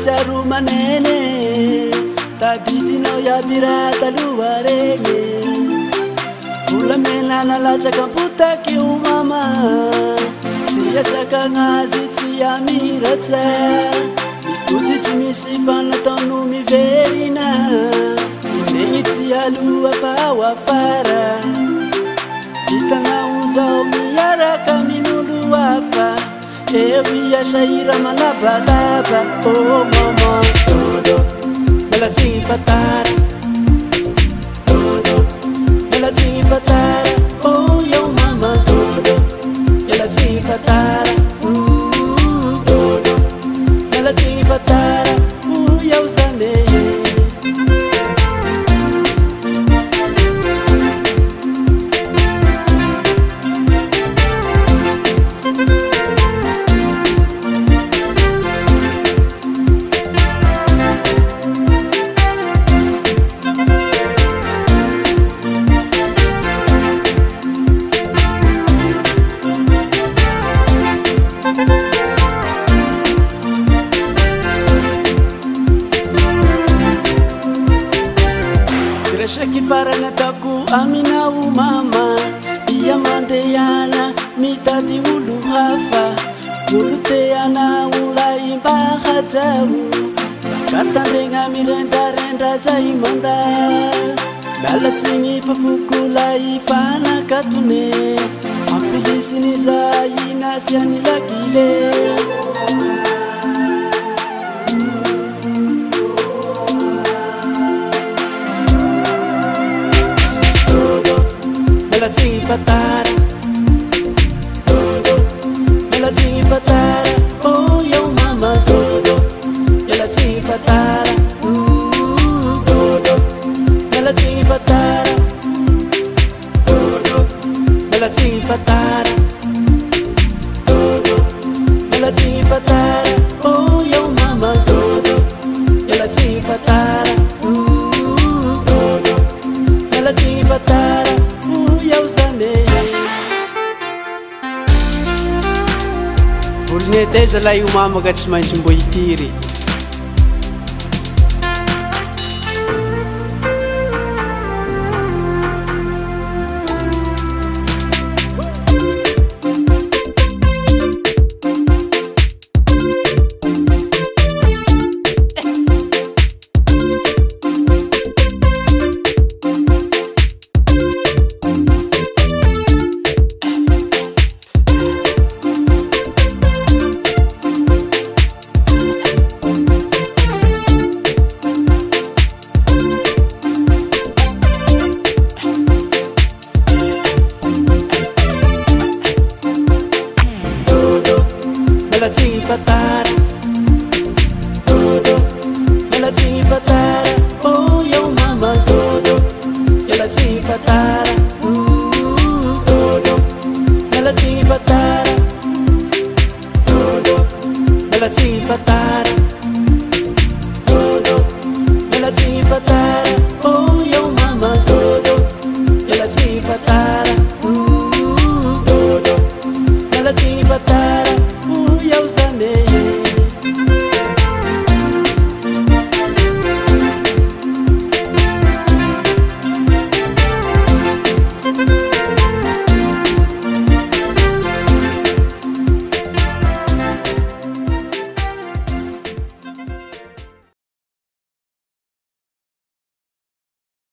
matsiaro manene tadidinao iabirata luaregny volamena nalatsaka potaky o mama tsy asakagnazy tsy amiratsa mitody tsy misy fanataono miverina negny tsy aloha fa ho afara hitanao zao miaraka minolo hafa eo iasahira malabalaba oh mama dodo melatsigny fatara dodo melatsigny fatara oh yo mama dodo melatsigny fatara dodo melatsigny fatara yo zane Resaky farany ataoko aminao mama ia mandehana mitady olo hafa olo te anao lay mba hajao katandregna mirendrarendra zay manda lalatsigny fafoko lay fanakatone ampilisiny zay nasiany lakile melatsigny fatara dodo melatsigny fatara oh yo mama dodo melatsigny fatara dodo melatsigny fatara dodo melatsigny fatara dodo melatsigny fatara oh yo mama dodo melatsigny fatara dodo melatsigny fatara volony teza la io mamaka tsy maintsy mbo hitiry melatsigny fatara dodo melatsigny fatara oh yo mama dodo melatsigny fatara dodo melatsigny fatara dodo melatsigny fatara dodo melatsigny fatara